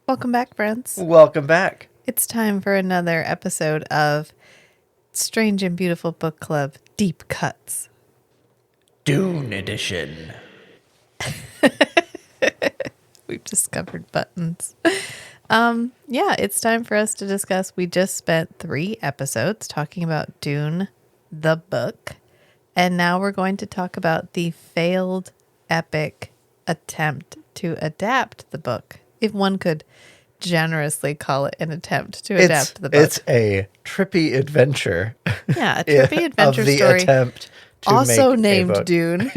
Welcome back, friends. Welcome back. It's time for another episode of Strange and Beautiful Book Club Deep Cuts. Dune edition. We've discovered buttons. Yeah, it's time for us to discuss. We just spent 3 episodes talking about Dune, the book. And now we're going to talk about the failed epic attempt to adapt the book. If one could generously call it an attempt to adapt the book. It's a trippy adventure. Yeah, a trippy adventure of the story. Attempt to Also make named a book. Dune.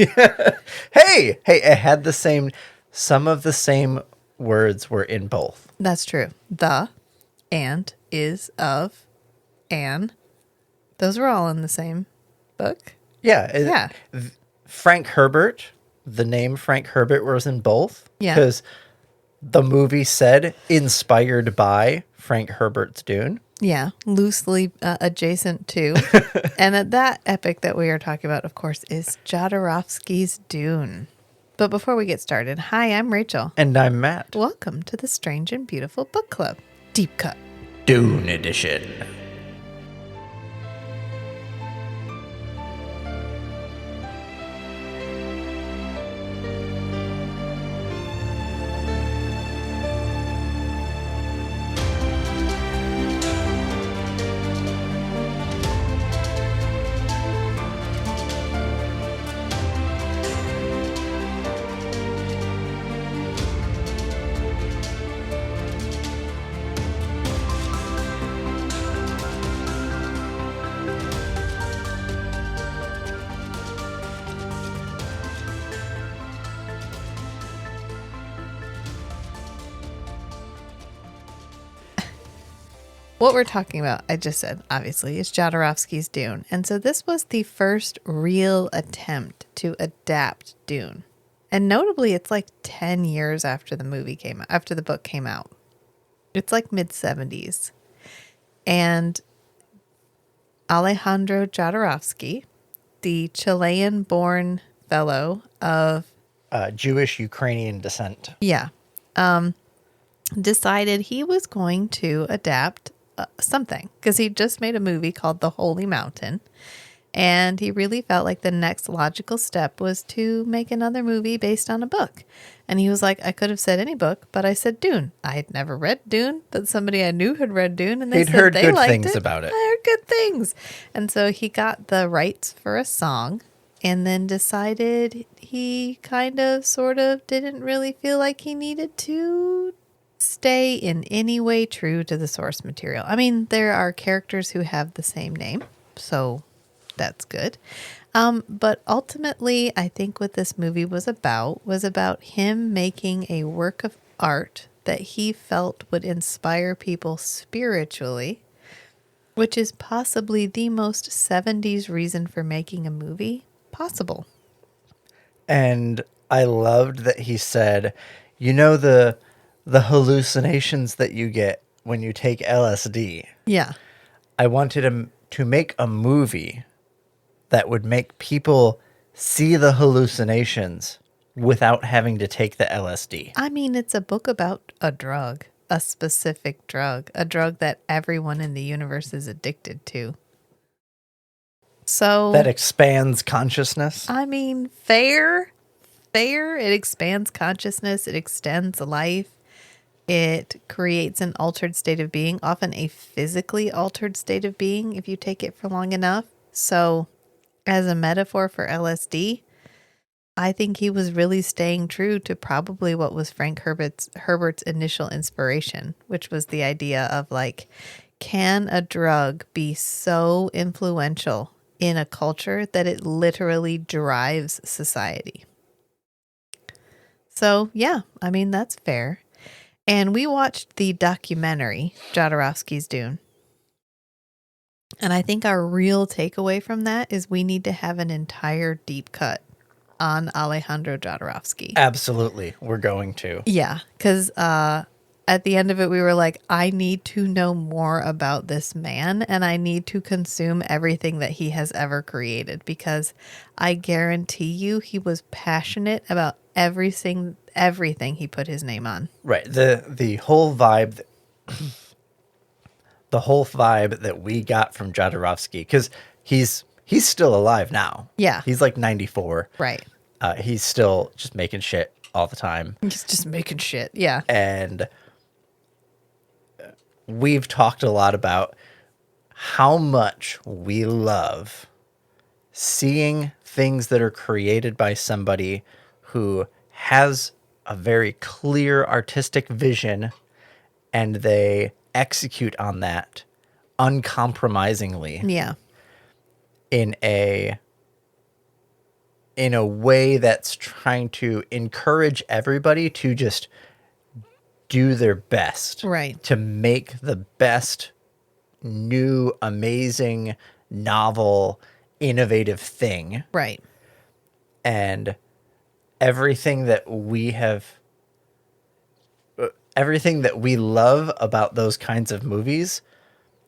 Hey, it had the same, some of the same words were in both. That's true. The, and, is, of, and. Those were all in the same book. Yeah. Frank Herbert, the name Frank Herbert was in both. Yeah. Because the movie said inspired by Frank Herbert's Dune. Yeah, loosely adjacent to. And that epic that we are talking about, of course, is Jodorowsky's Dune. But before we get started, hi, I'm Rachel. And I'm Matt. Welcome to the Strange and Beautiful Book Club. Deep Cut. Dune edition. What we're talking about, I just said, obviously, is Jodorowsky's Dune. And so this was the first real attempt to adapt Dune. And notably, it's like 10 years after the book came out. It's like mid-70s. And Alejandro Jodorowsky, the Chilean-born fellow of Jewish Ukrainian descent. decided he was going to adapt something because he just made a movie called The Holy Mountain, and he really felt like the next logical step was to make another movie based on a book. And he was like, I could have said any book, but I said Dune. I had never read Dune, but somebody I knew had read Dune, and He'd said heard they good liked things it. about it. I heard good things. And so he got the rights for a song and then decided he kind of sort of didn't really feel like he needed to stay in any way true to the source material. I mean, there are characters who have the same name, so that's good. But ultimately, I think what this movie was about him making a work of art that he felt would inspire people spiritually, which is possibly the most 70s reason for making a movie possible. And I loved that he said, you know, the hallucinations that you get when you take LSD. Yeah. I wanted him to make a movie that would make people see the hallucinations without having to take the LSD. I mean, it's a book about a drug, a specific drug, a drug that everyone in the universe is addicted to. So That expands consciousness. I mean, fair. It expands consciousness. It extends life. It creates an altered state of being, often a physically altered state of being if you take it for long enough. So as a metaphor for LSD, I think he was really staying true to probably what was Frank Herbert's initial inspiration, which was the idea of like, can a drug be so influential in a culture that it literally drives society? So, yeah, I mean, that's fair. And we watched the documentary, Jodorowsky's Dune. And I think our real takeaway from that is we need to have an entire deep cut on Alejandro Jodorowsky. Absolutely. We're going to. Yeah, because at the end of it, we were like, I need to know more about this man, and I need to consume everything that he has ever created, because I guarantee you he was passionate about everything he put his name on. Right. The whole vibe, the whole vibe that we got from Jodorowsky, because he's still alive now. Yeah. He's like 94. Right. He's still just making shit all the time. He's just making shit. Yeah. And we've talked a lot about how much we love seeing things that are created by somebody who has a very clear artistic vision and they execute on that uncompromisingly Yeah. in a way that's trying to encourage everybody to just do their best. Right. To make the best new, amazing, novel, innovative thing. Right. And everything that we love about those kinds of movies,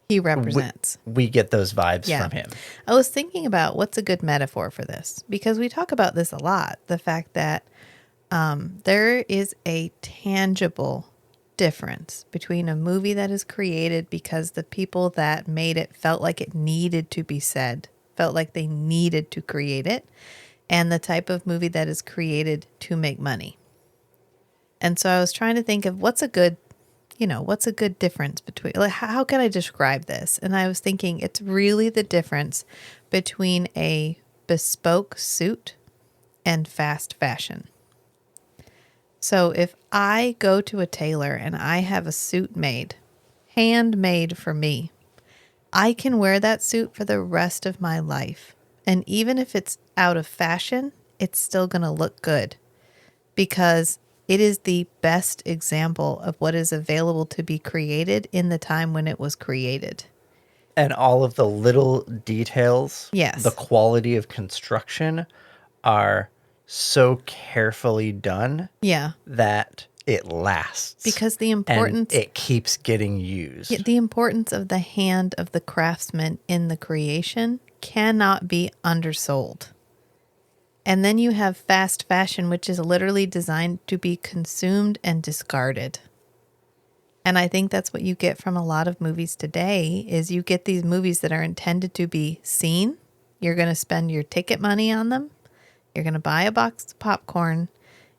He represents. we get those vibes Yeah. from him. I was thinking about what's a good metaphor for this, because we talk about this a lot. The fact that there is a tangible difference between a movie that is created because the people that made it felt like it needed to be said, felt like they needed to create it, and the type of movie that is created to make money. And so I was trying to think of what's a good difference between, like, how can I describe this? And I was thinking it's really the difference between a bespoke suit and fast fashion. So if I go to a tailor and I have a suit made, handmade for me, I can wear that suit for the rest of my life. And even if it's out of fashion, it's still going to look good because it is the best example of what is available to be created in the time when it was created. And all of the little details, Yes. the quality of construction are so carefully done Yeah. that it lasts. Because the and importance it keeps getting used. Yeah, the importance of the hand of the craftsman in the creation cannot be undersold. And then you have fast fashion, which is literally designed to be consumed and discarded. And I think that's what you get from a lot of movies today is you get these movies that are intended to be seen. You're going to spend your ticket money on them. You're going to buy a box of popcorn.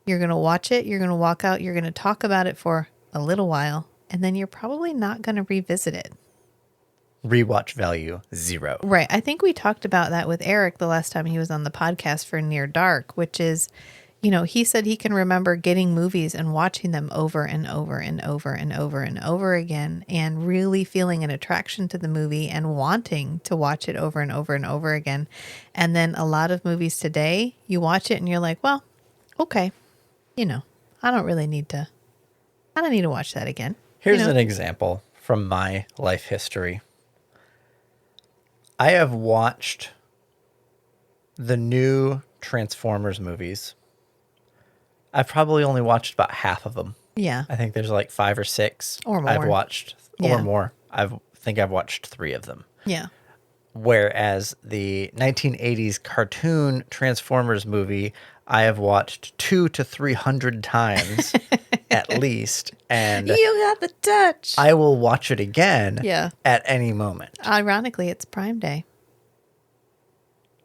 You're going to watch it. You're going to walk out. You're going to talk about it for a little while. And then you're probably not going to revisit it. Rewatch value 0. Right. I think we talked about that with Eric the last time he was on the podcast for Near Dark, which is, he said he can remember getting movies and watching them over and over and over and over and over again and really feeling an attraction to the movie and wanting to watch it over and over and over again. And then a lot of movies today, you watch it and you're like, well, okay, I don't need to watch that again. Here's an example from my life history. I have watched the new Transformers movies. I've probably only watched about half of them. Yeah. I think there's like 5 or 6. Or more. I've watched, Yeah. or more. I think I've watched 3 of them. Yeah. Whereas the 1980s cartoon Transformers movie, I have watched 200 to 300 times at least. And You got the touch. I will watch it again Yeah. at any moment. Ironically, it's Prime Day.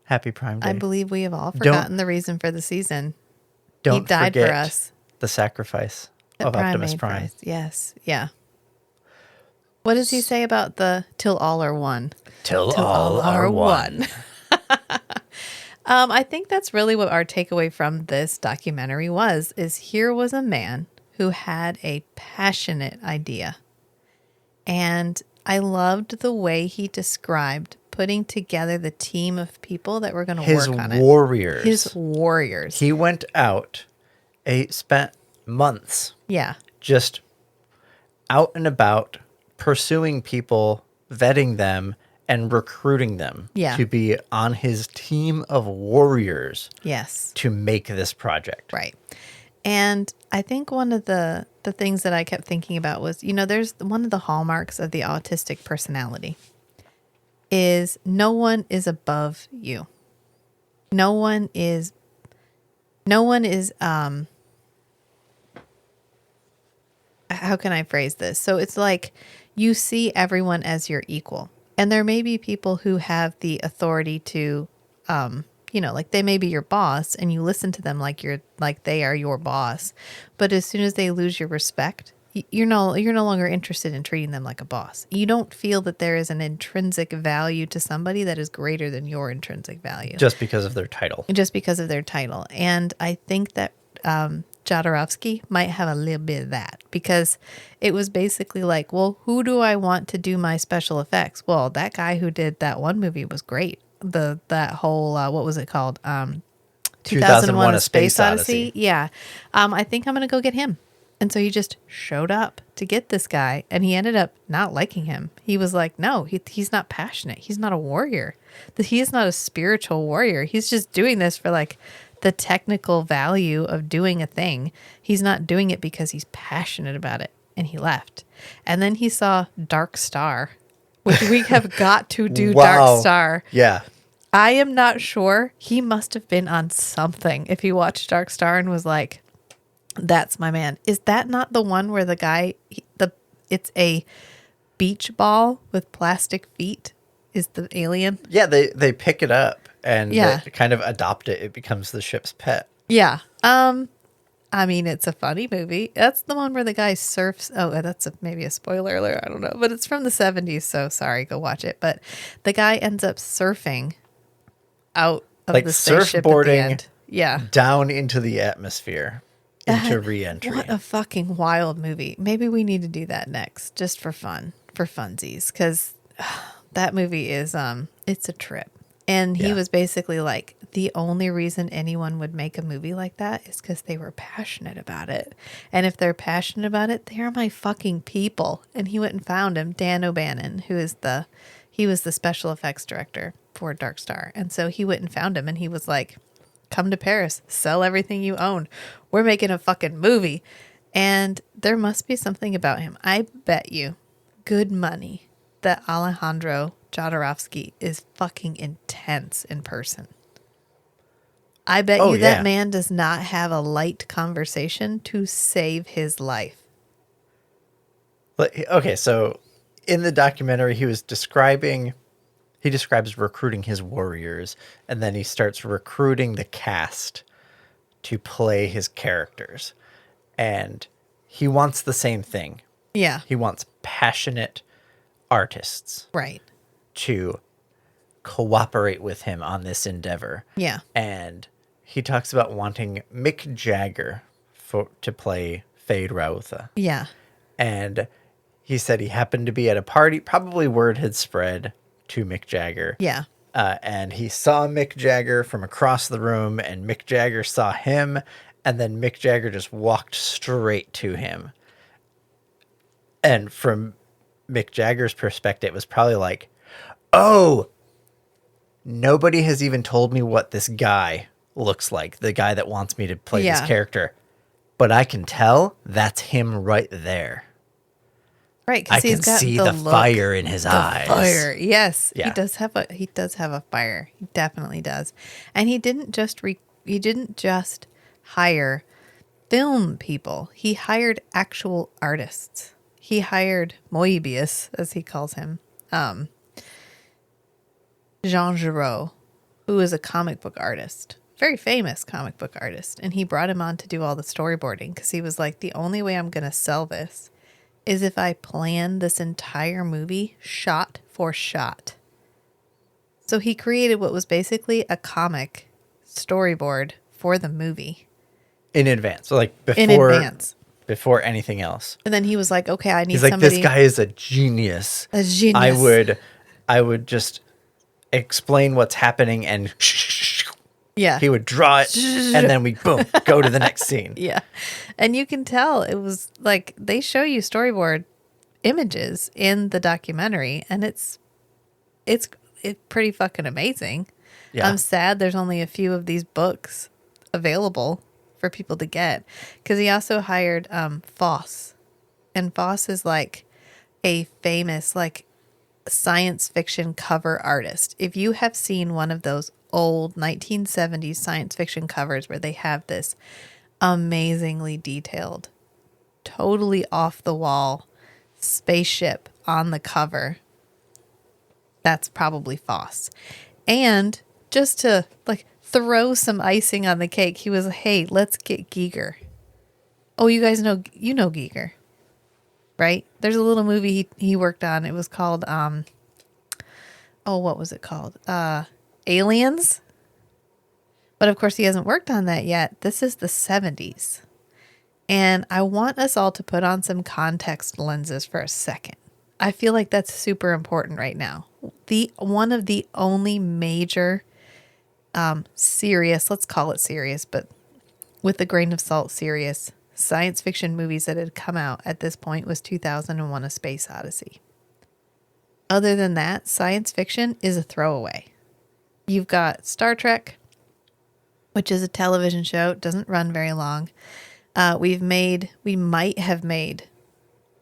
Happy Prime Day. I believe we have all forgotten the reason for the season. Don't he died forget for us. the sacrifice That of Optimus made for Prime. us. Yes. Yeah. What does he say about the till all are one? Till all are one. I think that's really what our takeaway from this documentary is here was a man who had a passionate idea. And I loved the way he described putting together the team of people that were going to work on it. His warriors. He went out, spent months Yeah. just out and about pursuing people, vetting them, and recruiting them to be on his team of warriors. Yes. To make this project. Right. And I think one of the things that I kept thinking about was, there's one of the hallmarks of the autistic personality is no one is above you. No one is no one is how can I phrase this? So it's like you see everyone as your equal. And there may be people who have the authority to like they may be your boss and you listen to them like they are your boss. But as soon as they lose your respect, you're no longer interested in treating them like a boss. You don't feel that there is an intrinsic value to somebody that is greater than your intrinsic value. Just because of their title. Just because of their title. And I think that Jodorowsky might have a little bit of that, because it was basically like, well, who do I want to do my special effects? Well, that guy who did that one movie was great. That whole what was it called? 2001: A Space Odyssey. Yeah. I think I'm going to go get him. And so he just showed up to get this guy, and he ended up not liking him. He was like, no, he's not passionate. He's not a warrior. He is not a spiritual warrior. He's just doing this for like the technical value of doing a thing. He's not doing it because he's passionate about it. And he left. And then he saw Dark Star, which we have got to do. Wow. Dark Star. Yeah. I am not sure. He must have been on something if he watched Dark Star and was like, that's my man. Is that not the one where the guy, it's a beach ball with plastic feet is the alien? Yeah, they pick it up and Yeah. they kind of adopt it. It becomes the ship's pet. Yeah. I mean, it's a funny movie. That's the one where the guy surfs. Oh, that's maybe a spoiler alert. I don't know. But it's from the 70s, so sorry, go watch it. But the guy ends up surfing out of Like the spaceship at the surfboarding end. Yeah. down into the atmosphere, into re-entry. What a fucking wild movie. Maybe we need to do that next, just for fun, for funsies, because that movie is, it's a trip. And he Yeah. was basically like, the only reason anyone would make a movie like that is because they were passionate about it. And if they're passionate about it, they're my fucking people. And he went and found him, Dan O'Bannon, he was the special effects director for Dark Star. And so he went and found him, and he was like, come to Paris, sell everything you own. We're making a fucking movie. And there must be something about him. I bet you good money that Alejandro Jodorowsky is fucking intense in person. I bet you that man does not have a light conversation to save his life. Okay, so in the documentary, he describes recruiting his warriors, and then he starts recruiting the cast to play his characters. And he wants the same thing. Yeah. He wants passionate artists. Right. To cooperate with him on this endeavor. Yeah. And he talks about wanting Mick Jagger to play Fade Rautha. Yeah. And he said he happened to be at a party. Probably word had spread to Mick Jagger. Yeah. And he saw Mick Jagger from across the room, and Mick Jagger saw him, and then Mick Jagger just walked straight to him. And from Mick Jagger's perspective, it was probably like, oh, nobody has even told me what this guy looks like, the guy that wants me to play this character. But I can tell that's him right there. Right, I can see the fire in his eyes. Fire, yes. Yeah. He does have a fire. He definitely does. And he didn't just hire film people. He hired actual artists. He hired Moebius, as he calls him. Jean Giraud, who is a comic book artist, very famous comic book artist. And he brought him on to do all the storyboarding because he was like, the only way I'm going to sell this is if I plan this entire movie shot for shot. So he created what was basically a comic storyboard for the movie. In advance. So like before anything else. And then he was like, okay, I need He's like, somebody. this guy is a genius. A genius. I would just explain what's happening and yeah. he would draw it and then we boom, go to the next scene. Yeah. And you can tell it was like they show you storyboard images in the documentary, and it's pretty fucking amazing. Yeah. I'm sad there's only a few of these books available for people to get, because he also hired Foss, and Foss is like a famous like science fiction cover artist. If you have seen one of those old 1970s science fiction covers where they have this amazingly detailed, totally off the wall spaceship on the cover, that's probably Foss. And just to like throw some icing on the cake, he was, hey, let's get Giger. Oh, you guys know, Giger, right? There's a little movie he worked on. It was called, what was it called? Aliens. But of course he hasn't worked on that yet. This is the 70s. And I want us all to put on some context lenses for a second. I feel like that's super important right now. One of the only major serious, let's call it serious, but with a grain of salt serious, science fiction movies that had come out at this point was 2001: A Space Odyssey. Other than that, science fiction is a throwaway. You've got Star Trek, which is a television show. It doesn't run very long. We might have made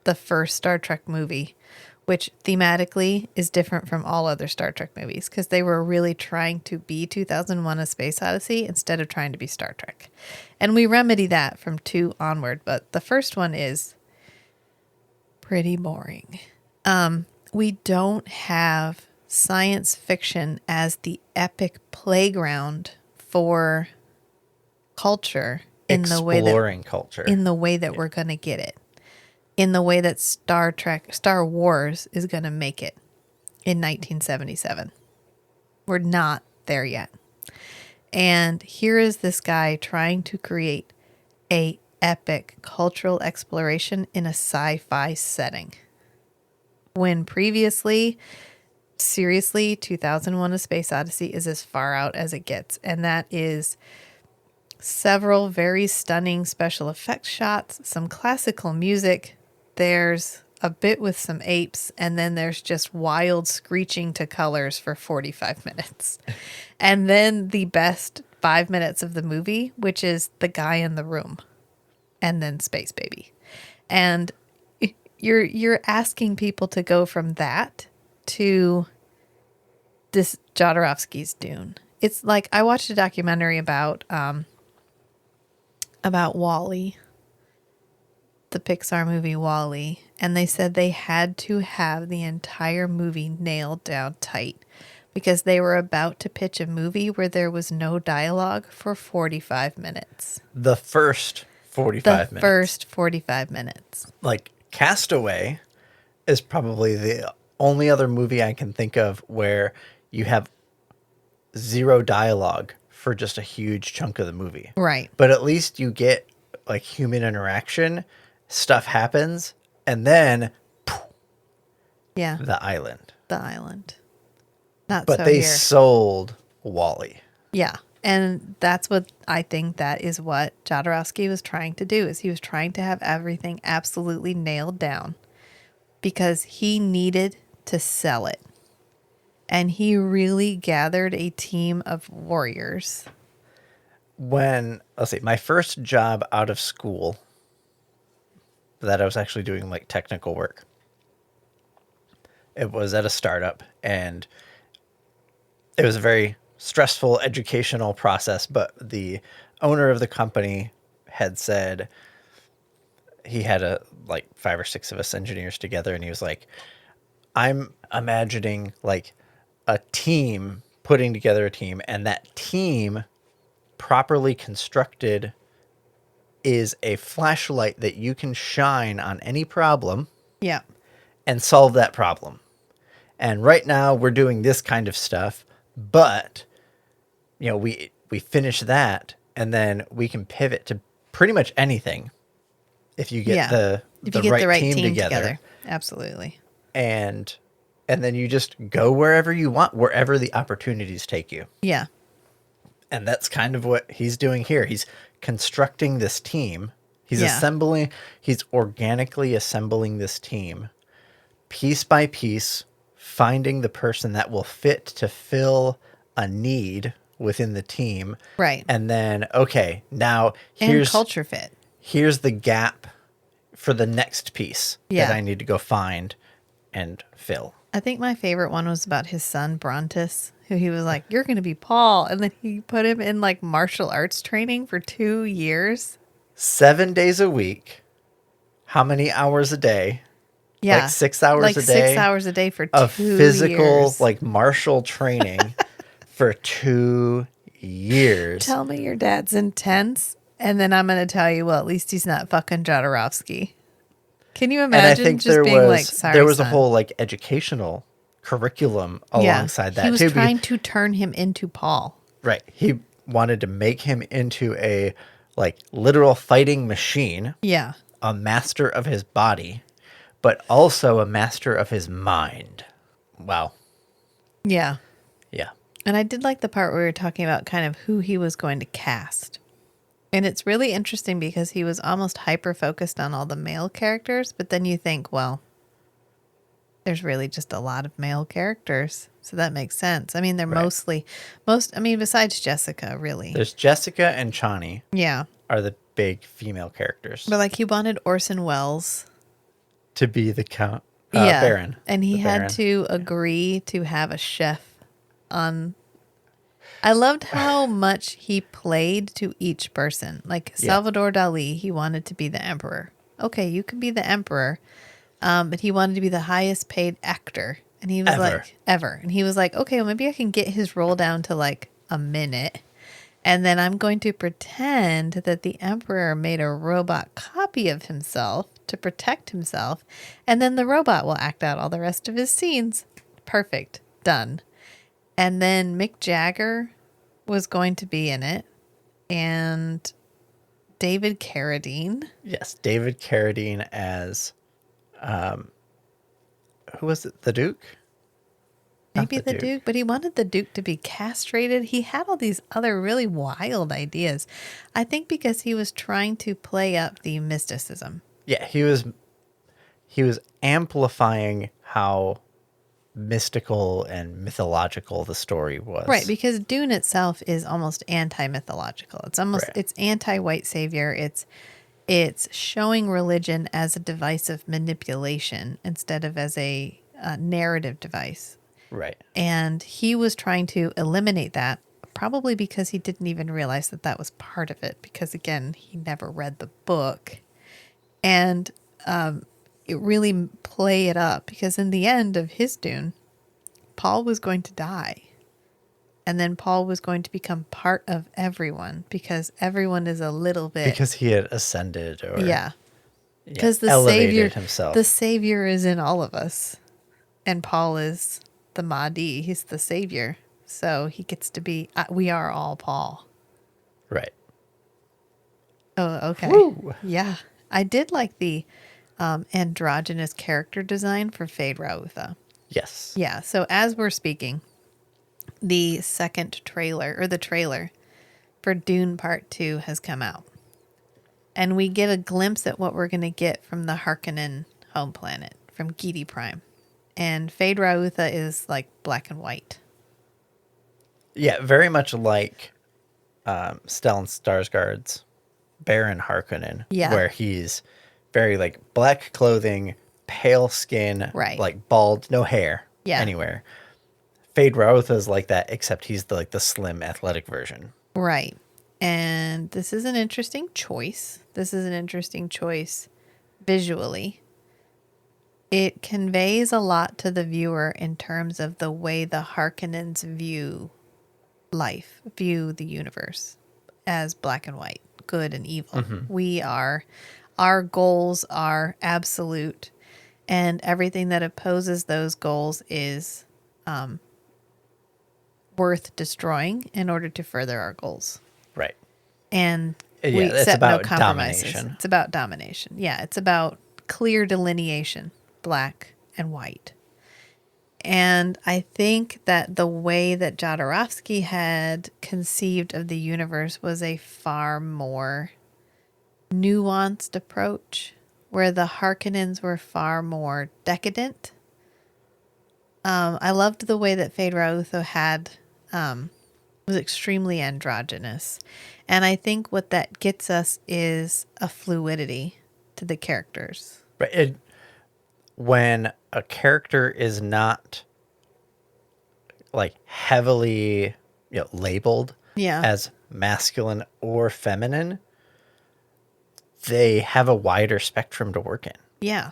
the first Star Trek movie, which thematically is different from all other Star Trek movies because they were really trying to be 2001: A Space Odyssey instead of trying to be Star Trek. And we remedy that from 2 onward, but the first one is pretty boring. We don't have science fiction as the epic playground for culture in the way that we're going to get it, in the way that Star Wars is going to make it in 1977. We're not there yet. And here is this guy trying to create a epic cultural exploration in a sci-fi setting. When previously, seriously, 2001: A Space Odyssey is as far out as it gets. And that is several very stunning special effects shots, some classical music. There's a bit with some apes, and then there's just wild screeching to colors for 45 minutes. And then the best 5 minutes of the movie, which is the guy in the room, and then Space Baby. And you're asking people to go from that to this Jodorowsky's Dune. It's like I watched a documentary about WALL-E, the Pixar movie WALL-E, and they said they had to have the entire movie nailed down tight because they were about to pitch a movie where there was no dialogue for 45 minutes. The first 45 minutes. First 45 minutes. Like Castaway is probably the only other movie I can think of where you have zero dialogue for just a huge chunk of the movie. Right. But at least you get like human interaction, stuff happens, and then yeah, the island. Not but so they here. Sold WALL-E. Yeah. And that's what I think that is what Jodorowsky was trying to do, is he was trying to have everything absolutely nailed down because he needed to sell it. And he really gathered a team of warriors. My first job out of school that I was actually doing like technical work, it was at a startup, and it was a very stressful educational process, but the owner of the company had said he had like 5 or 6 of us engineers together, and he was like, I'm imagining like a team putting together a team, and that team properly constructed is a flashlight that you can shine on any problem and solve that problem. And right now we're doing this kind of stuff, but we finish that and then we can pivot to pretty much anything if you get the right team together. Absolutely. And then you just go wherever you want, wherever the opportunities take you. Yeah. And that's kind of what he's doing here. He's constructing this team. He's organically assembling this team piece by piece, finding the person that will fit to fill a need within the team. Right. And then, okay, now here's culture fit. Here's the gap for the next piece that I need to go find. and Phil. I think my favorite one was about his son, Brontis, who he was like, "You're going to be Paul." And then he put him in like martial arts training for 2 years. 7 days a week. How many hours a day? Yeah. Like 6 hours like a day 6 hours a day for of 2 physical, years. like martial training for 2 years. Tell me your dad's intense, and then I'm going to tell you, well, at least he's not fucking Jodorowsky. Can you And I imagine think just being like, sorry, there was a son. whole like educational curriculum Yeah. alongside that He was too. trying to turn him into Paul. Right. He wanted to make him into a like literal fighting machine, Yeah. a master of his body, but also a master of his mind. Wow. Yeah. Yeah. And I did like the part where we were talking about kind of who he was going to cast. And it's really interesting because he was almost hyper focused on all the male characters, but then you think, well, there's really just a lot of male characters. So that makes sense. I mean, they're Right. besides Jessica, really. There's Jessica and Chani Yeah. are the big female characters But like he wanted Orson Welles. to be the count, Yeah. Baron. And he the had Baron. to agree to have a chef on. I loved how much he played to each person. Like Yeah. Salvador Dali, he wanted to be the emperor. Okay, you can be the emperor. But he wanted to be the highest paid actor. And he was ever. And he was like, okay, well, maybe I can get his role down to like a minute. And then I'm going to pretend that the emperor made a robot copy of himself to protect himself. And then the robot will act out all the rest of his scenes. Perfect. Done. And then Mick Jagger was going to be in it. And David Carradine. Yes, David Carradine as, who was it? The Duke? Not Maybe the Duke, but he wanted the Duke to be castrated. He had all these other really wild ideas. I think because he was trying to play up the mysticism. Yeah, he was amplifying how mystical and mythological the story was. Right, because Dune itself is almost anti-mythological. It's almost Right. it's anti-white savior. It's showing religion as a device of manipulation instead of as a narrative device. Right. And he was trying to eliminate that, probably because he didn't even realize that that was part of it. Because again, he never read the book, and it really play it up. Because in the end of his Dune, Paul was going to die, and then Paul was going to become part of everyone because everyone is a little bit Because he had ascended or yeah. Because the elevated savior himself. the savior is in all of us, and Paul is the Mahdi. He's the savior, so he gets to be. We are all Paul. Right. Oh, okay. Woo. Yeah, I did like the androgynous character design for Fade Rautha. Yes. Yeah. So as we're speaking, the trailer for Dune Part 2 has come out. And we get a glimpse at what we're going to get from the Harkonnen home planet, from Giedi Prime. And Fade Rautha is like black and white. Yeah, very much like Stellan Skarsgård's Baron Harkonnen. Yeah. Where he's very like black clothing, pale skin, Right. like bald, no hair anywhere. Fade Rautha is like that, except he's the slim, athletic version. Right. And this is an interesting choice. Visually. It conveys a lot to the viewer in terms of the way the Harkonnens view life, view the universe as black and white, good and evil. Mm-hmm. Our goals are absolute, and everything that opposes those goals is worth destroying in order to further our goals. Right. And Yeah, we it's accept no about compromises. domination. It's about domination. Yeah, it's about clear delineation, black and white. And I think that the way that Jodorowsky had conceived of the universe was a far more nuanced approach, where the Harkonnens were far more decadent. I loved the way that Fade Rautha was extremely androgynous. And I think what that gets us is a fluidity to the characters. Right. when a character is not like heavily, labeled Yeah. as masculine or feminine, they have a wider spectrum to work in. Yeah.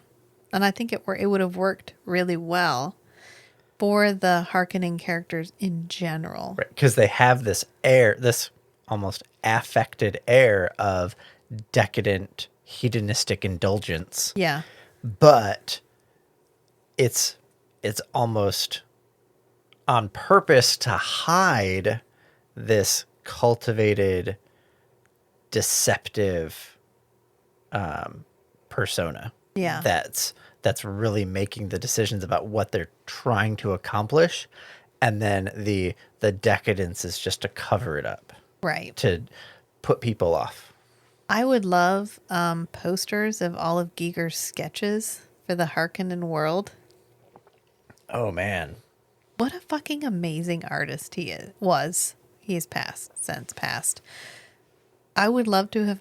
And I think it would have worked really well for the Harkonnen characters in general. Right. Because they have this air, this almost affected air of decadent, hedonistic indulgence. Yeah. But it's almost on purpose to hide this cultivated, deceptive persona. Yeah. That's really making the decisions about what they're trying to accomplish, and then the decadence is just to cover it up, Right. to put people off. I would love posters of all of Giger's sketches for the Harkonnen world. Oh man. What a fucking amazing artist was. He is since passed. I would love to have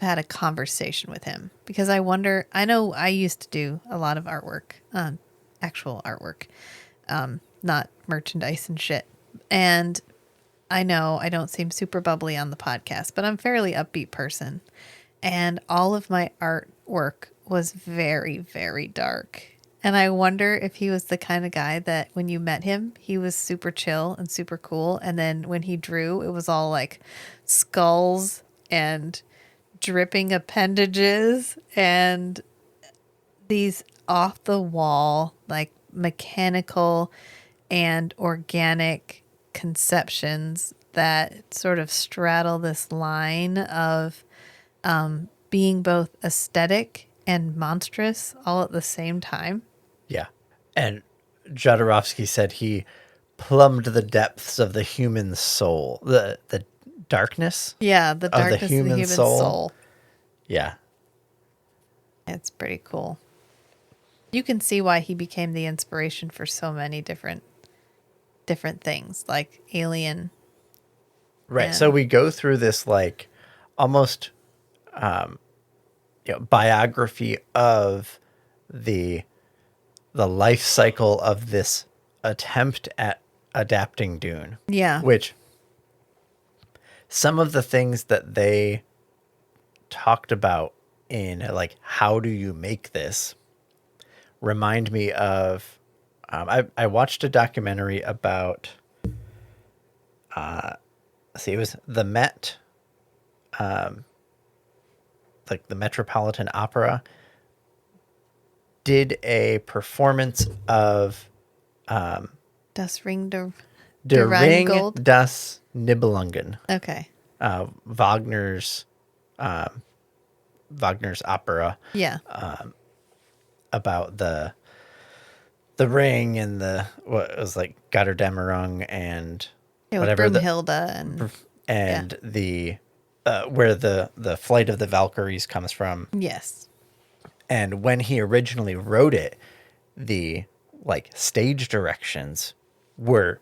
had a conversation with him, because I know I used to do a lot of artwork, actual artwork, not merchandise and shit. And I know I don't seem super bubbly on the podcast, but I'm a fairly upbeat person. And all of my artwork was very, very dark. And I wonder if he was the kind of guy that when you met him, he was super chill and super cool. And then when he drew, it was all like skulls and dripping appendages and these off the wall, like mechanical and organic conceptions that sort of straddle this line of being both aesthetic and monstrous all at the same time. Yeah. And Jodorowsky said he plumbed the depths of the human soul, the darkness. Yeah, the darkness of the human soul. Yeah. It's pretty cool. You can see why he became the inspiration for so many different things, like Alien. Right. So we go through this like almost biography of the life cycle of this attempt at adapting Dune. Yeah. Which some of the things that they talked about in like how do you make this remind me of I watched a documentary about it was the Met, like the Metropolitan Opera did a performance of Das Ring der Ring Rheingold. das Nibelungen. Okay. Wagner's opera. Yeah. About the ring and what was like Götterdämmerung and whatever Brunhilde and the where the flight of the Valkyries comes from. Yes. And when he originally wrote it, the like stage directions were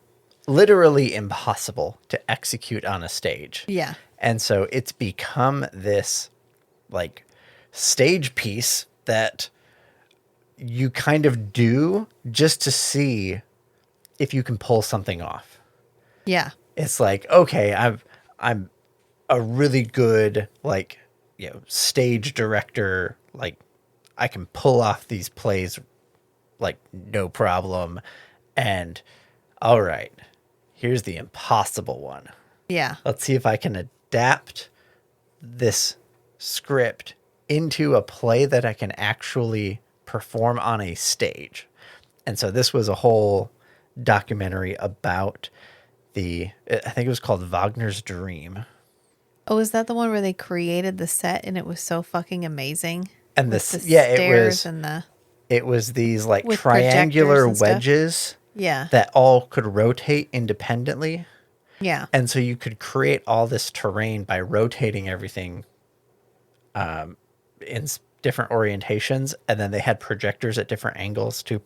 literally impossible to execute on a stage. Yeah. And so it's become this like stage piece that you kind of do just to see if you can pull something off. Yeah. It's like, okay, I'm a really good like, stage director, like I can pull off these plays like no problem. And all right, here's the impossible one. Yeah. Let's see if I can adapt this script into a play that I can actually perform on a stage. And so this was a whole documentary about I think it was called Wagner's Dream. Oh, is that the one where they created the set and it was so fucking amazing? And it was these like with triangular projectors and wedges Yeah. that all could rotate independently. Yeah. And so you could create all this terrain by rotating everything in different orientations. And then they had projectors at different angles to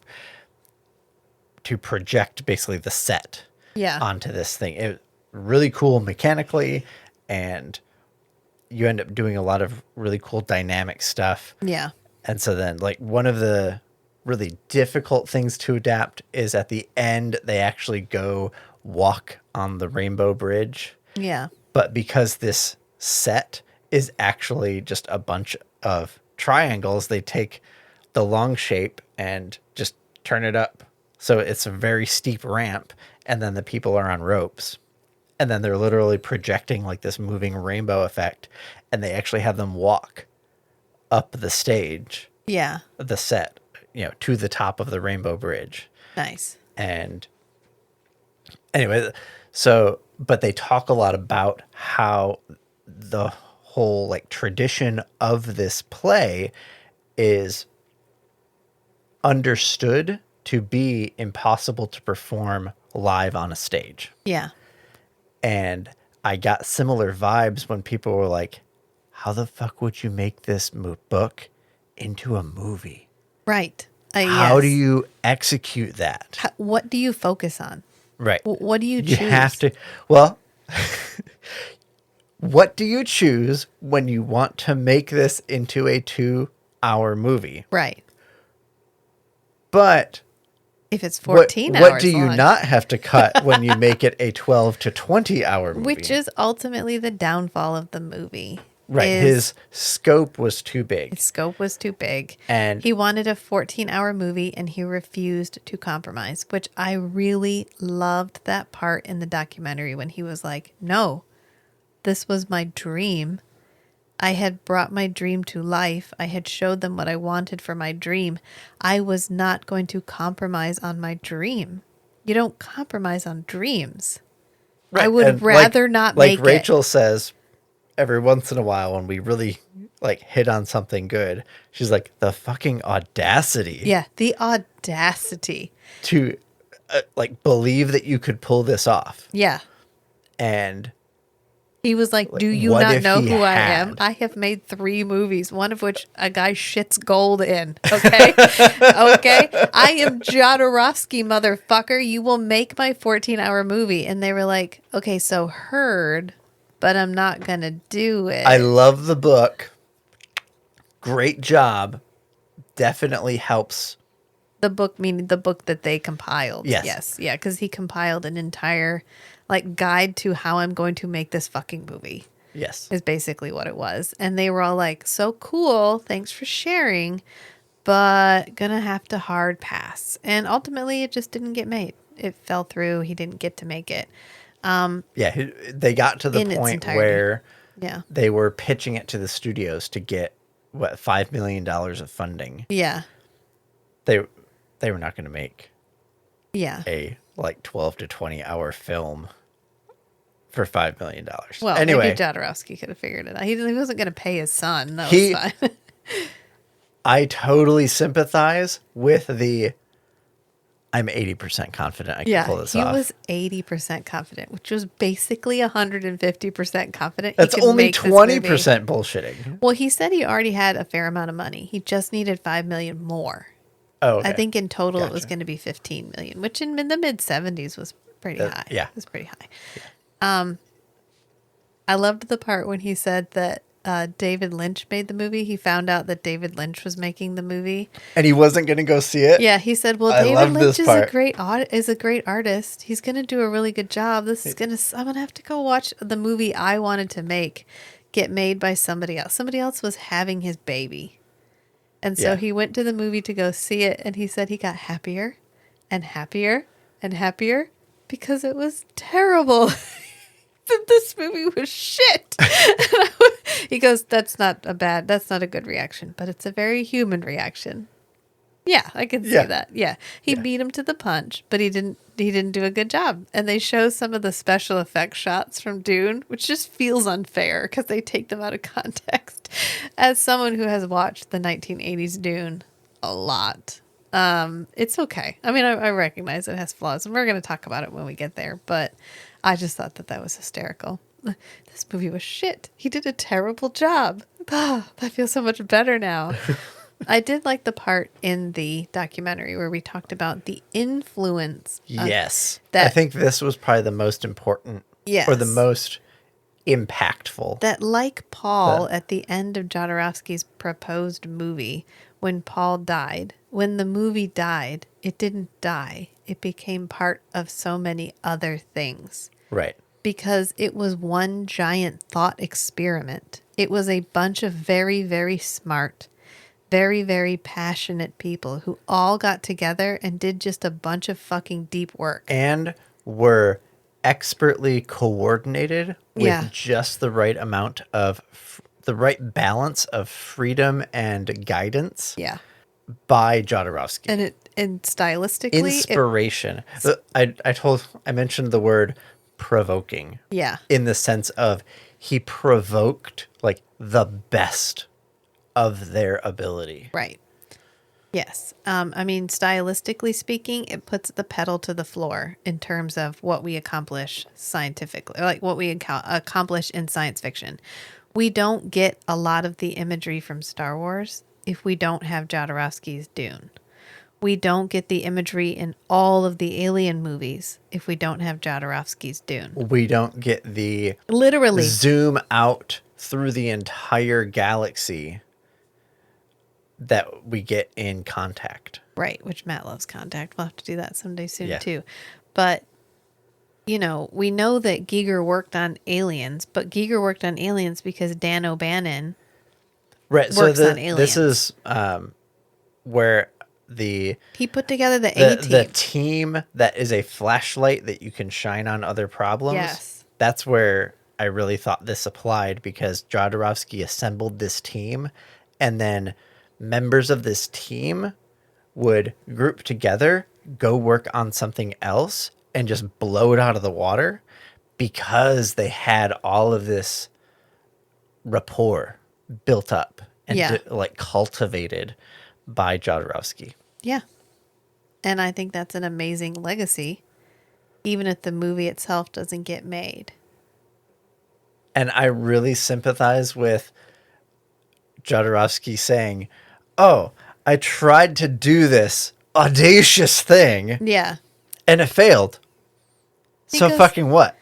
project basically the set onto this thing. It was really cool mechanically, and you end up doing a lot of really cool dynamic stuff. Yeah. And so then, like, one of the really difficult things to adapt is at the end, they actually go walk on the Rainbow Bridge. Yeah. But because this set is actually just a bunch of triangles, they take the long shape and just turn it up. So it's a very steep ramp, and then the people are on ropes. And then they're literally projecting like this moving rainbow effect, and they actually have them walk up the stage, Yeah. the set, to the top of the Rainbow Bridge. Nice. And anyway, but they talk a lot about how the whole like tradition of this play is understood to be impossible to perform live on a stage. Yeah. And I got similar vibes when people were like, how the fuck would you make this book into a movie? Right. How do Yes. you execute that? What do you focus on? Right. What do you You choose? have to. Well, what do you choose when you want to make this into a 2-hour movie? Right. But If it's 14 hours what do you long, not have to cut when you make it a 12 to 20-hour movie? which is ultimately the downfall of the movie. right. His scope was too big. His scope was too big. And He wanted a 14-hour movie, and he refused to compromise, which I really loved that part in the documentary when he was like, no, this was my dream. I had brought my dream to life. I had showed them what I wanted for my dream. I was not going to compromise on my dream. You don't compromise on dreams. I would and rather not make like Rachel says every once in a while when we really like hit on something good, she's like, the fucking audacity. it. Yeah, the audacity. To like believe that you could pull this off. Yeah. And He was like, do you what not if know he who I am? had? I have made 3 movies, one of which a guy shits gold in. Okay? Okay? I am Jodorowsky, motherfucker. You will make my 14-hour movie. And they were like, okay, so heard, but I'm not going to do it. I love the book. Great job. Definitely helps. The book, meaning the book that they compiled. Yes. Yes. Yeah, because he compiled an entire like guide to how I'm going to make this fucking movie. Yes. Is basically what it was. And they were all like, so cool. Thanks for sharing. But gonna have to hard pass. And ultimately, it just didn't get made. It fell through. He didn't get to make it. Yeah. They got to the In its point entirety. where Yeah. they were pitching it to the studios to get, $5 million of funding. Yeah. They were not going to make Yeah. a 12 to 20 hour film for $5 million. Well, anyway, maybe Jodorowsky could have figured it out. He wasn't going to pay his son. That He- was fine. I totally sympathize with I'm 80% confident I can pull this he off. was 80% confident, which was basically 150% confident. That's he could only make this movie. 20% bullshitting. Well, he said he already had a fair amount of money. He just needed $5 million more. Oh, okay. I think in total it was Gotcha. going to be 15 million, which in the mid 70s was pretty high. yeah. It was pretty high. I loved the part when he said that David Lynch made the movie. He found out that David Lynch was making the movie. And he wasn't going to go see it? Yeah, he said, "Well, I David love Lynch this is part. a great artist. He's going to do a really good job. I'm going to have to go watch the movie I wanted to make get made by somebody else. Somebody else was having his baby." And so Yeah. he went to the movie to go see it, and he said he got happier and happier and happier because it was terrible. That this movie was shit. He goes, that's not a good reaction, but it's a very human reaction. Yeah, I can see Yeah. that. Yeah. He beat him to the punch, but he didn't do a good job. And they show some of the special effects shots from Dune, which just feels unfair because they take them out of context. As someone who has watched the 1980s Dune a lot, it's okay. I mean, I recognize it has flaws, and we're going to talk about it when we get there, but I just thought that was hysterical. This movie was shit. He did a terrible job. I feel so much better now. I did like the part in the documentary where we talked about the influence. Yes. that- I think this was probably the most important Yes. or the most impactful. That, like Paul The- at the end of Jodorowsky's proposed movie, when Paul died, when the movie died, it didn't die. It became part of so many other things right. because it was one giant thought experiment. It was a bunch of very, very smart, very, very passionate people who all got together and did just a bunch of fucking deep work. And were expertly coordinated Yeah. with just the right amount of the right balance of freedom and guidance Yeah. by Jodorowsky. And stylistically, Inspiration. I mentioned the word provoking. yeah. In the sense of he provoked like the best of their ability. Right. Yes. I mean, stylistically speaking, it puts the pedal to the floor in terms of what we accomplish scientifically, like what we accomplish in science fiction. We don't get a lot of the imagery from Star Wars if we don't have Jodorowsky's Dune. We don't get the imagery in all of the Alien movies if we don't have Jodorowsky's Dune. We don't get the Literally. zoom out through the entire galaxy that we get in Contact. Right, which Matt loves Contact. We'll have to do that someday soon, Yeah. too. But, you know, we know that Giger worked on Aliens, but Giger worked on Aliens because Dan O'Bannon Right. works So on Aliens. this is where he put together the A-Team. the team that is a flashlight that you can shine on other problems. Yes. That's where I really thought this applied, because Jodorowsky assembled this team, and then members of this team would group together, go work on something else, and just blow it out of the water because they had all of this rapport built up and Yeah. like cultivated by Jodorowsky. Yeah. And I think that's an amazing legacy, even if the movie itself doesn't get made. And I really sympathize with Jodorowsky saying, "Oh, I tried to do this audacious thing Yeah. and it failed. So Because- fucking what?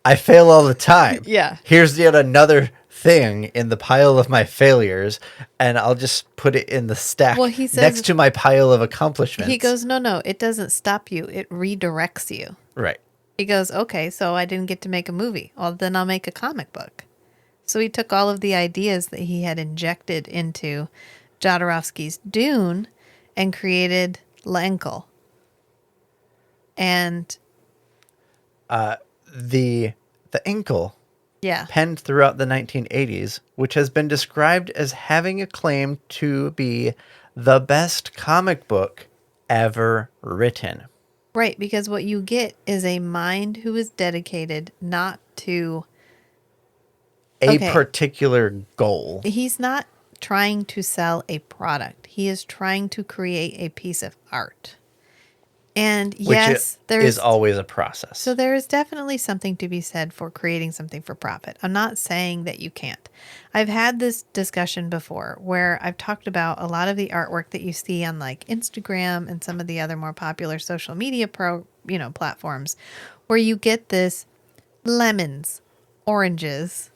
I fail all the time. Yeah. Here's yet another thing in the pile of my failures, and I'll just put it in the stack Well, he says- next to my pile of accomplishments." He goes, no, it doesn't stop you. It redirects you. Right. He goes, okay, so I didn't get to make a movie. Well, then I'll make a comic book. So he took all of the ideas that he had injected into Jodorowsky's Dune and created L'Encle. And The Inkle, yeah, penned throughout the 1980s, which has been described as having a claim to be the best comic book ever written. right, because what you get is a mind who is dedicated not to, A Okay. particular goal. he's not trying to sell a product. He is trying to create a piece of art. And Which yes, is always a process. So there is definitely something to be said for creating something for profit. I'm not saying that you can't. I've had this discussion before where I've talked about a lot of the artwork that you see on like Instagram and some of the other more popular social media platforms, where you get this lemons, oranges,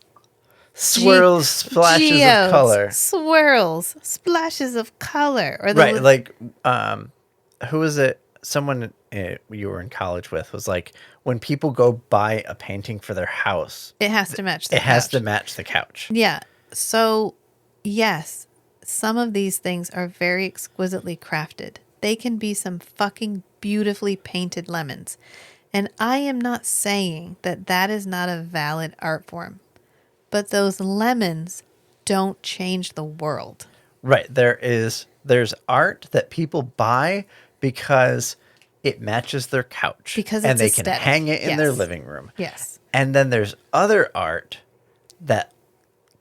Swirls, splashes geodes, of color. swirls, splashes of color, or Right, like who was it? Someone you were in college with was like, when people go buy a painting for their house, it has to match. it has to match the couch. Yeah. So, yes, some of these things are very exquisitely crafted. They can be some fucking beautifully painted lemons. And I am not saying that that is not a valid art form. But those lemons don't change the world. Right, there's art that people buy because it matches their couch, Because and it's they aesthetic. can hang it in their Yes. living room. Yes. And then there's other art that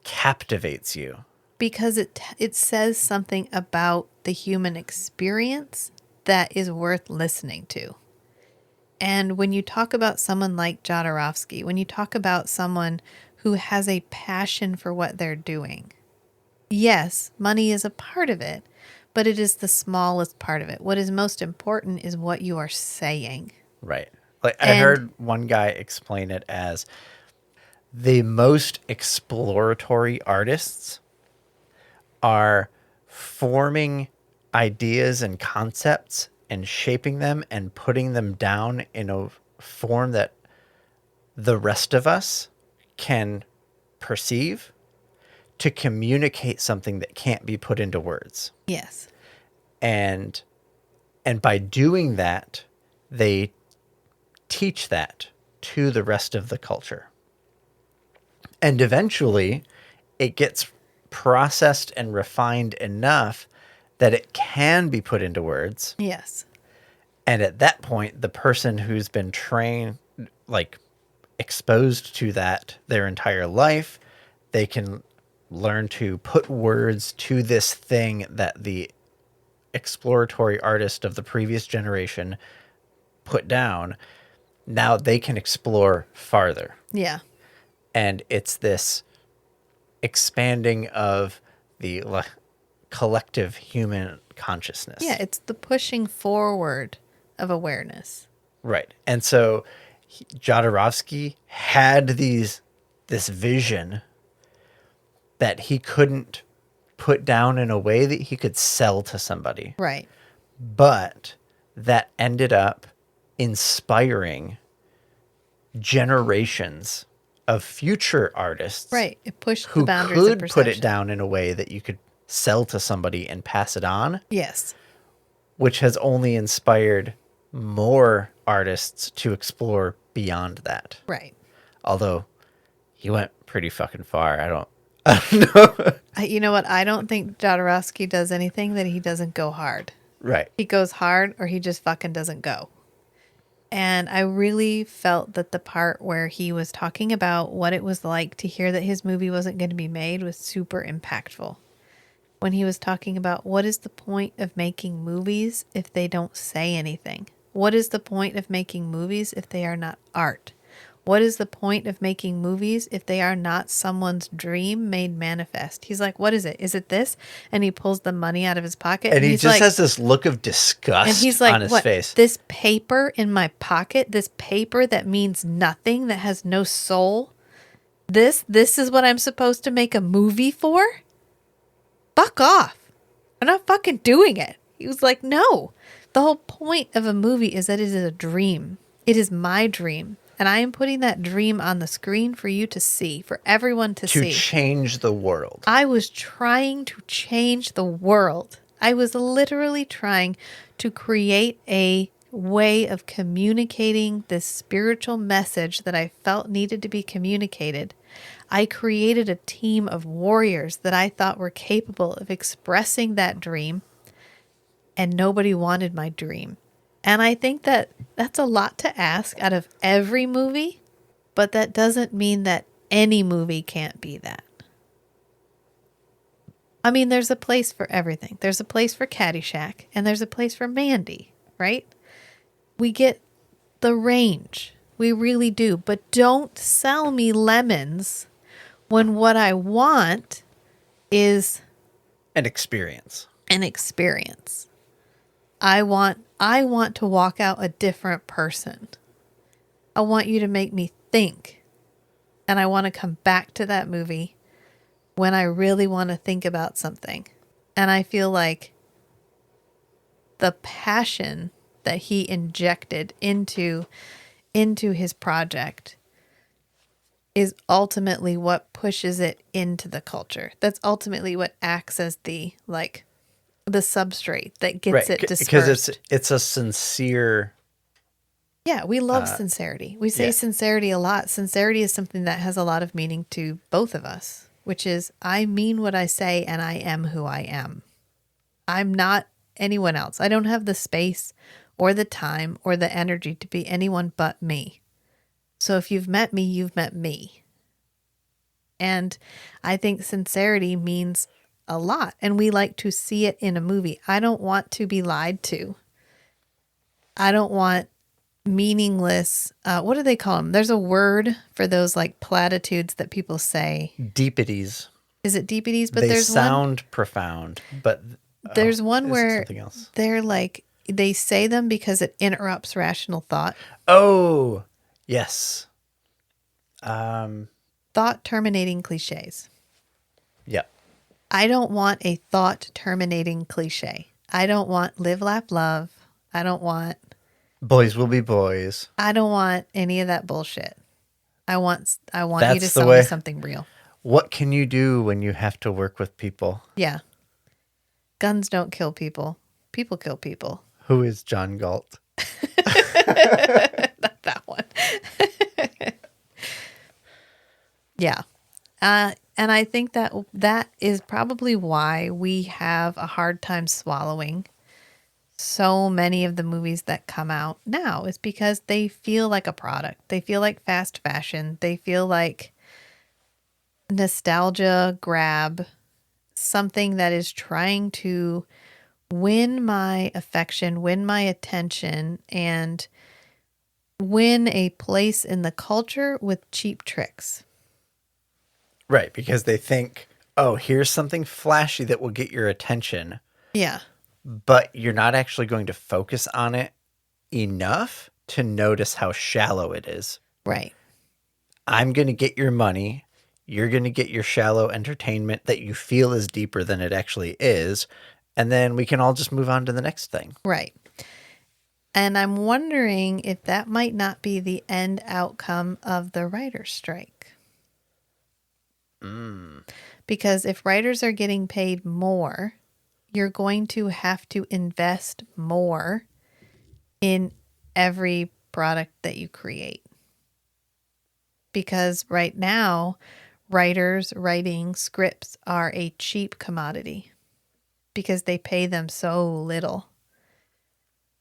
captivates you. Because it says something about the human experience that is worth listening to. And when you talk about someone like Jodorowsky, when you talk about someone who has a passion for what they're doing, yes, money is a part of it, but it is the smallest part of it. What is most important is what you are saying. Right. Like I And- heard one guy explain it as the most exploratory artists are forming ideas and concepts and shaping them and putting them down in a form that the rest of us can perceive to communicate something that can't be put into words. Yes. And by doing that, they teach that to the rest of the culture. And eventually it gets processed and refined enough that it can be put into words. Yes. And at that point, the person who's been trained, like exposed to that their entire life, they can learn to put words to this thing that the exploratory artist of the previous generation put down. Now they can explore farther. Yeah. And it's this expanding of the collective human consciousness. Yeah, it's the pushing forward of awareness. Right. And so Jodorowsky had this vision that he couldn't put down in a way that he could sell to somebody. Right. But that ended up inspiring generations of future artists. Right. It pushed who the boundaries of could perception. put it down in a way that you could sell to somebody and pass it on. Yes. Which has only inspired more artists to explore beyond that. Right. Although he went pretty fucking far. I don't know. You know what? I don't think Jodorowsky does anything that he doesn't go hard. Right. He goes hard or he just fucking doesn't go. And I really felt that the part where he was talking about what it was like to hear that his movie wasn't going to be made was super impactful. When he was talking about what is the point of making movies if they don't say anything? What is the point of making movies if they are not art? What is the point of making movies if they are not someone's dream made manifest? He's like, what is it? Is it this? And he pulls the money out of his pocket. And he he's just like, has this look of disgust and he's like, on his what, face. this paper in my pocket, this paper that means nothing, that has no soul, this is what I'm supposed to make a movie for? Fuck off. I'm not fucking doing it. He was like, no. The whole point of a movie is that it is a dream. It is my dream. And I am putting that dream on the screen for you to see, for everyone to see. To change the world. I was trying to change the world. I was literally trying to create a way of communicating this spiritual message that I felt needed to be communicated. I created a team of warriors that I thought were capable of expressing that dream, and nobody wanted my dream. And I think that that's a lot to ask out of every movie, but that doesn't mean that any movie can't be that. I mean, there's a place for everything. There's a place for Caddyshack, and there's a place for Mandy, right? We get the range. We really do. But don't sell me lemons when what I want is An experience. An experience. I want to walk out a different person. I want you to make me think. And I want to come back to that movie when I really want to think about something. And I feel like the passion that he injected into his project is ultimately what pushes it into the culture. That's ultimately what acts as the substrate that gets it dispersed. Because it's a sincere. Yeah, we love sincerity. We say sincerity a lot. Sincerity is something that has a lot of meaning to both of us, which is I mean what I say and I am who I am. I'm not anyone else. I don't have the space or the time or the energy to be anyone but me. So if you've met me, you've met me. And I think sincerity means a lot, and we like to see it in a movie. I don't want to be lied to. I don't want meaningless, what do they call them? There's a word for those like platitudes that people say. Deepities. Is it deepities? But they there's sound profound, but there's one where something else. They're like, they say them because it interrupts rational thought. Oh, yes. thought terminating cliches. Yeah. I don't want a thought terminating cliche. I don't want live, laugh, love. I don't want Boys will be boys. any of that bullshit. I want you to That's the sell me way. something real. What can you do when you have to work with people? Yeah. Guns don't kill people. People kill people. Who is John Galt? Not that one. Yeah. And I think that is probably why we have a hard time swallowing so many of the movies that come out now, is because they feel like a product. They feel like fast fashion. They feel like nostalgia grab, something that is trying to win my affection, win my attention, and win a place in the culture with cheap tricks. Right, because they think, oh, here's something flashy that will get your attention, Yeah. but you're not actually going to focus on it enough to notice how shallow it is. Right. I'm going to get your money. You're going to get your shallow entertainment that you feel is deeper than it actually is. And then we can all just move on to the next thing. Right. And I'm wondering if that might not be the end outcome of the writer's strike. Because if writers are getting paid more, you're going to have to invest more in every product that you create. Because right now, writers writing scripts are a cheap commodity because they pay them so little.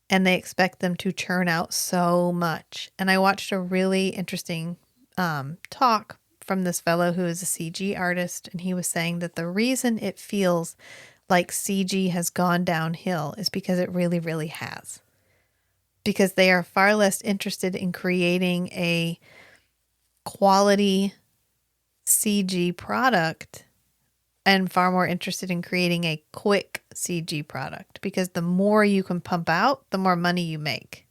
And they expect them to churn out so much. And I watched a really interesting talk from this fellow who is a CG artist. And he was saying that the reason it feels like CG has gone downhill is because it really, really has. Because they are far less interested in creating a quality CG product and far more interested in creating a quick CG product, because the more you can pump out, the more money you make.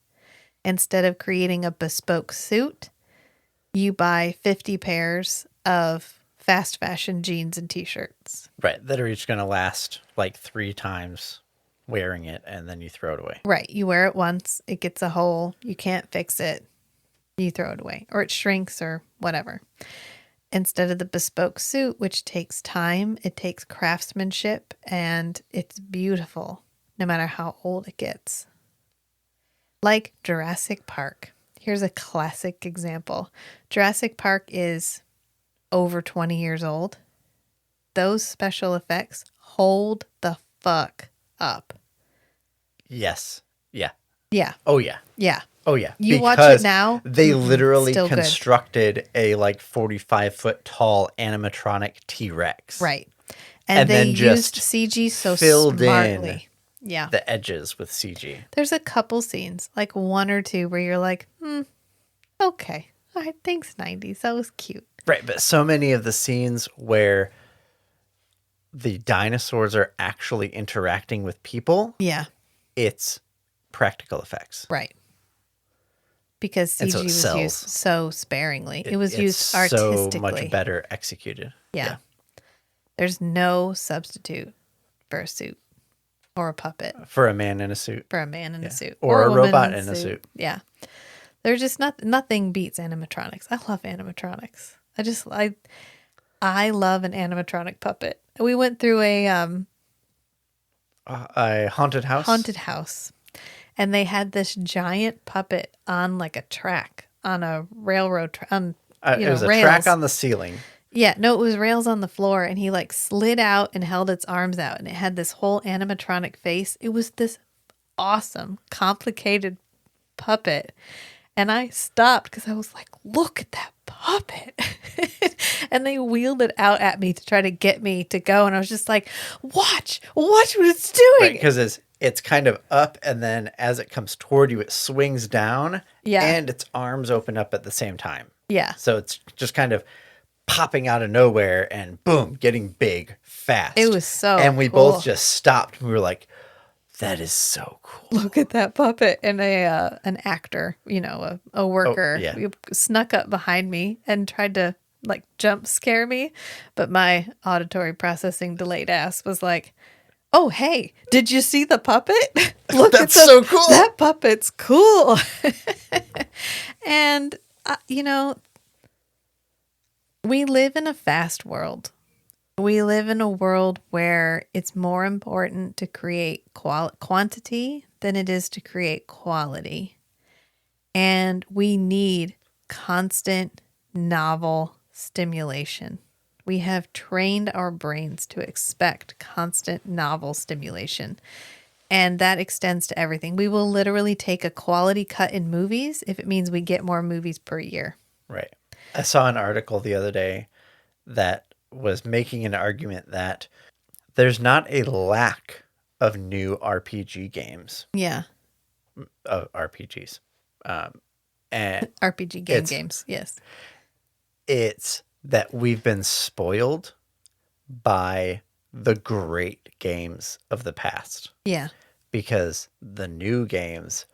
Instead of creating a bespoke suit, you buy 50 pairs of fast fashion jeans and t-shirts. Right, that are each going to last like 3 times wearing it, and then you throw it away. Right, you wear it once, it gets a hole, you can't fix it, you throw it away, or it shrinks or whatever. Instead of the bespoke suit, which takes time, it takes craftsmanship, and it's beautiful no matter how old it gets. Like Jurassic Park. Here's a classic example. Jurassic Park is over 20 years old. Those special effects hold the fuck up. Yes. Yeah. Yeah. Oh, yeah. Yeah. Oh, yeah. You watch it now, They literally still good. constructed a like 45-foot tall animatronic T-Rex. Right. And they then used just CG so filled smartly. in Yeah. the edges with CG. There's a couple scenes, like 1 or 2, where you're like, okay. All right, thanks, 90s. That was cute. Right, but so many of the scenes where the dinosaurs are actually interacting with people, Yeah. it's practical effects. Right. Because And CG so it was sells. used so sparingly. It was used it's artistically. so much better executed. Yeah. There's no substitute for a suit or a puppet For a man in a suit. for a man in a suit. Or a woman robot in a suit. Yeah. There's just nothing beats animatronics. I love animatronics. I love an animatronic puppet. We went through a Haunted house? haunted house, and they had this giant puppet on like a track on a railroad It was a rails. track on the ceiling. Yeah, no, it was rails on the floor, and he like slid out and held its arms out, and it had this whole animatronic face. It was this awesome, complicated puppet. And I stopped because I was like, look at that puppet. And they wheeled it out at me to try to get me to go. And I was just like, watch what it's doing. Right, because it's kind of up, and then as it comes toward you, it swings down. Yeah. And its arms open up at the same time. Yeah. So it's just kind of popping out of nowhere and boom, getting big fast. It was so And we cool. both just stopped. We were like, that is so cool. Look at that puppet. And an actor, a worker, yeah. snuck up behind me and tried to like jump scare me, but my auditory processing delayed ass was like, oh, hey, did you see the puppet? Look That's so cool. That puppet's cool. And, we live in a fast world. We live in a world where it's more important to create quantity than it is to create quality. And we need constant novel stimulation. We have trained our brains to expect constant novel stimulation. And that extends to everything. We will literally take a quality cut in movies if it means we get more movies per year. Right. I saw an article the other day that was making an argument that there's not a lack of new RPG games. Yeah. RPGs. And RPG games. Yes. it's that we've been spoiled by the great games of the past. Yeah. Because the new games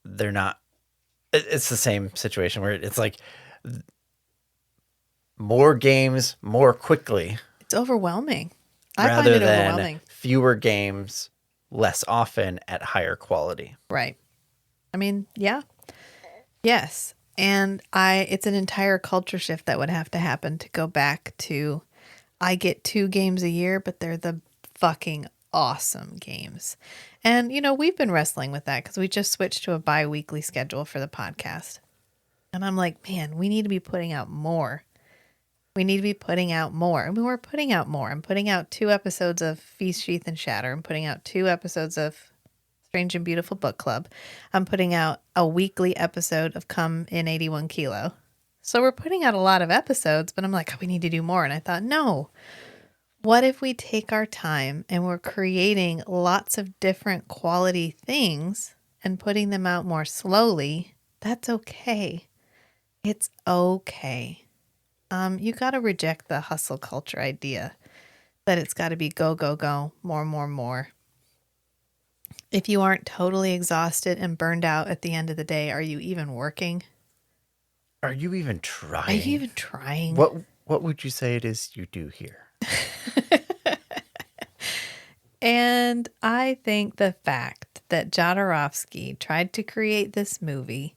they're not, it's the same situation where it's like more games more quickly. It's overwhelming. I find rather it than overwhelming. Fewer games less often at higher quality. Right. I mean, yeah. Yes. And it's an entire culture shift that would have to happen to go back to, I get 2 games a year, but they're the fucking awesome games. And, we've been wrestling with that because we just switched to a bi-weekly schedule for the podcast. And I'm like, man, we need to be putting out more. We need to be putting out more. I mean, we're putting out more. I'm putting out 2 episodes of Feast, Sheath, and Shatter. I'm putting out 2 episodes of Strange and Beautiful Book Club. I'm putting out a weekly episode of Come in 81 Kilo. So we're putting out a lot of episodes, but I'm like, oh, we need to do more. And I thought, no. What if we take our time and we're creating lots of different quality things and putting them out more slowly? That's okay. It's okay. You got to reject the hustle culture idea that it's got to be go, go, go, more, more, more. If you aren't totally exhausted and burned out at the end of the day, are you even working? Are you even trying? Are you even trying? What would you say it is you do here? And I think the fact that Jodorowsky tried to create this movie,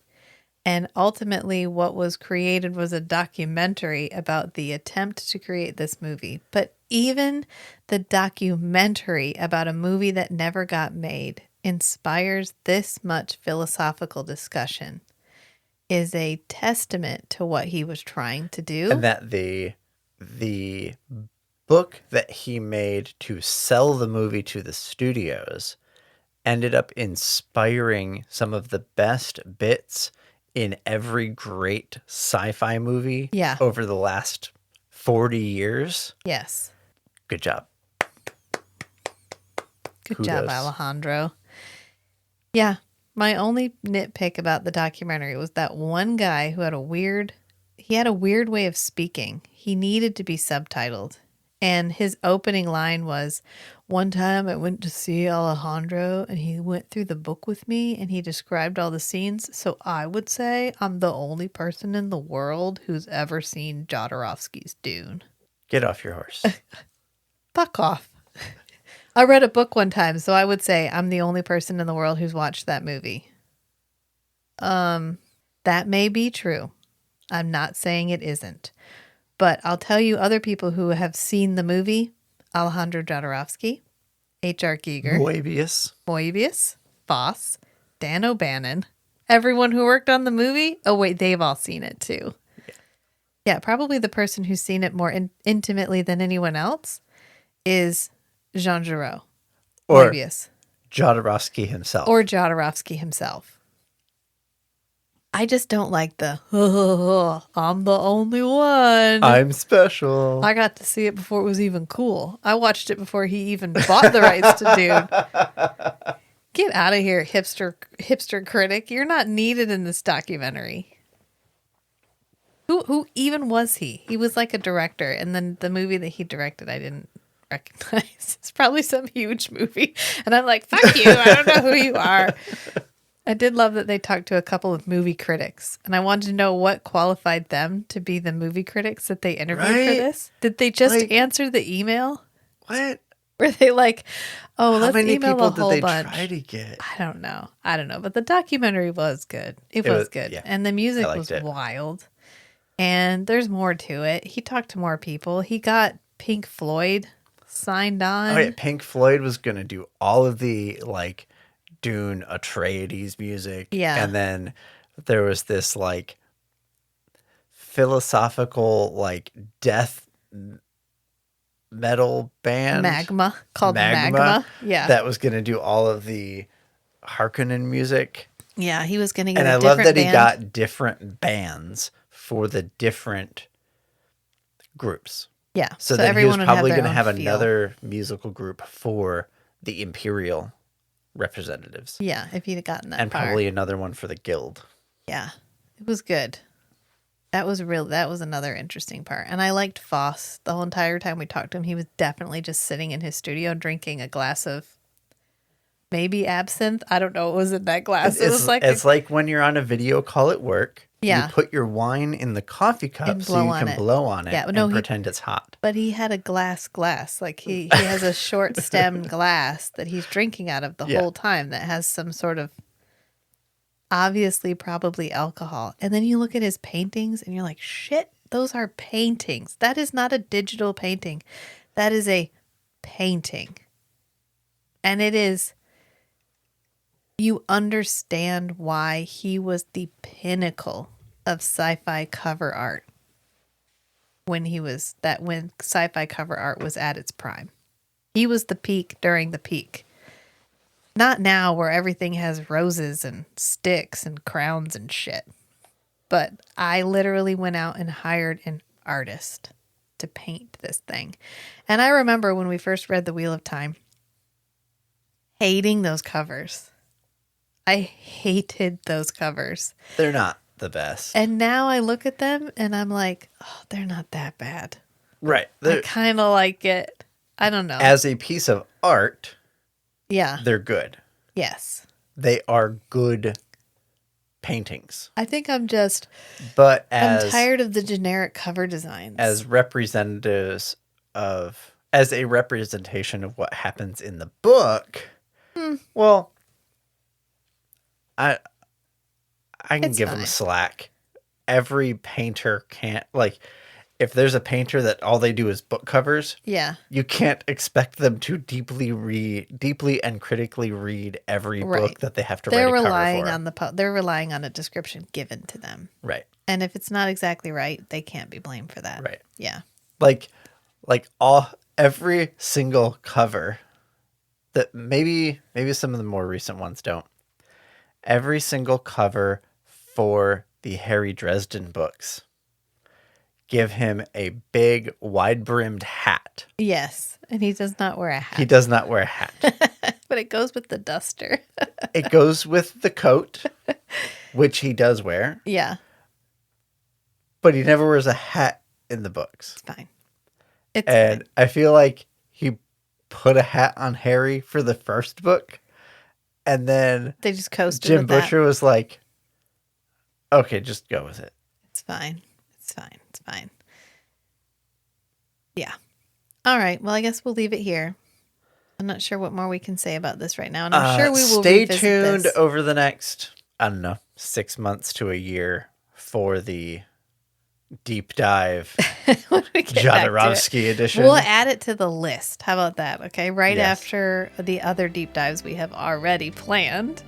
and ultimately what was created was a documentary about the attempt to create this movie. But even the documentary about a movie that never got made inspires this much philosophical discussion is a testament to what he was trying to do. And that the book that he made to sell the movie to the studios ended up inspiring some of the best bits in every great sci-fi movie over the last 40 years. Yes. Good job. Good job, Alejandro. Yeah. My only nitpick about the documentary was that one guy who had a weird way of speaking. He needed to be subtitled. And his opening line was, one time I went to see Alejandro and he went through the book with me and he described all the scenes. So I would say I'm the only person in the world who's ever seen Jodorowsky's Dune. Get off your horse. Fuck off. I read a book one time, so I would say I'm the only person in the world who's watched that movie. That may be true. I'm not saying it isn't. But I'll tell you other people who have seen the movie: Alejandro Jodorowsky, H.R. Giger, Moebius, Voss, Dan O'Bannon, everyone who worked on the movie. Oh, wait, they've all seen it too. Yeah, probably the person who's seen it more intimately than anyone else is Jean Giraud. Or Moebius. Jodorowsky himself. I just don't like I'm the only one. I'm special. I got to see it before it was even cool. I watched it before he even bought the rights to Dune. Get out of here, hipster critic. You're not needed in this documentary. Who even was he? He was like a director, and then the movie that he directed I didn't recognize. It's probably some huge movie. And I'm like, fuck you, I don't know who you are. I did love that they talked to a couple of movie critics, and I wanted to know what qualified them to be the movie critics that they interviewed for Right? this. Did they just Like- answer the email? What? Were they like, oh, How let's many email people a did whole they bunch? try to get? I don't know. But the documentary was good. It was good. Yeah, And the music liked was it. wild. And there's more to it. He talked to more people. He got Pink Floyd signed on. Oh yeah, Pink Floyd was gonna do all of the like Dune Atreides music. Yeah. And then there was this like philosophical like death metal band Magma, called Magma. Yeah. that was gonna do all of the Harkonnen music. Yeah, he was going to get And a I love different that he band. got different bands for the different groups. Yeah. So then he was would probably their going to own have feel. another musical group for the Imperial representatives. Yeah, if he'd have gotten that And far. probably another one for the Guild. Yeah. It was good. That was another interesting part. And I liked Foss. The whole entire time we talked to him, he was definitely just sitting in his studio drinking a glass of maybe absinthe. I don't know what was in that glass. It was like it's like when you're on a video call at work. Yeah. You put your wine in the coffee cup And so you blow on can it. blow on it Yeah, and no, pretend it's hot. But he had a glass. Like he has a short stemmed glass that he's drinking out of the Yeah. whole time that has some sort of obviously probably alcohol. And then you look at his paintings and you're like, shit, those are paintings. That is not a digital painting. That is a painting. And it is, you understand why he was the pinnacle of sci-fi cover art when sci-fi cover art was at its prime. He was the peak during the peak. Not now where everything has roses and sticks and crowns and shit. But I literally went out and hired an artist to paint this thing. And I remember when we first read The Wheel of Time, hating those covers. I hated those covers. They're not the best. And now I look at them and I'm like, oh, they're not that bad. Right. I kind of like it. I don't know. As a piece of art, yeah. they're good. Yes. They are good paintings. I think I'm I'm tired of the generic cover designs. As representatives as a representation of what happens in the book, well, I can It's give them fine. slack. Every painter can't, like, if there's a painter that all they do is book covers, Yeah. you can't expect them to deeply and critically read every Right. book that they have to They're write a relying cover for. they're relying on a description given to them. Right. And if it's not exactly right, they can't be blamed for that. Right. Yeah. Like every single cover that maybe some of the more recent ones don't. Every single cover for the Harry Dresden books give him a big wide-brimmed hat. Yes. And he does not wear a hat. He does not wear a hat. But it goes with the duster. It goes with the coat, which he does wear, Yeah. but he never wears a hat in the books. It's fine. It's And fine. I feel like he put a hat on Harry for the first book, and then They just coasted Jim with that. Butcher was like, okay, just go with it. It's fine. It's fine. It's fine. Yeah. All right. Well, I guess we'll leave it here. I'm not sure what more we can say about this right now. And I'm sure we will stay revisit tuned this. over the next, I don't know, 6 months to a year for the deep dive When we get back to it. Jodorowsky edition. We'll add it to the list. How about that? Okay. Right Yes. after the other deep dives we have already planned.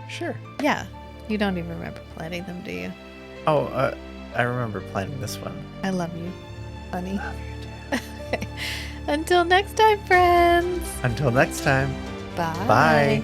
Sure. Yeah. You don't even remember planning them, do you? Oh, I remember planning this one. I love you, honey. Love you too. Until next time, friends. Until next time. Bye. Bye.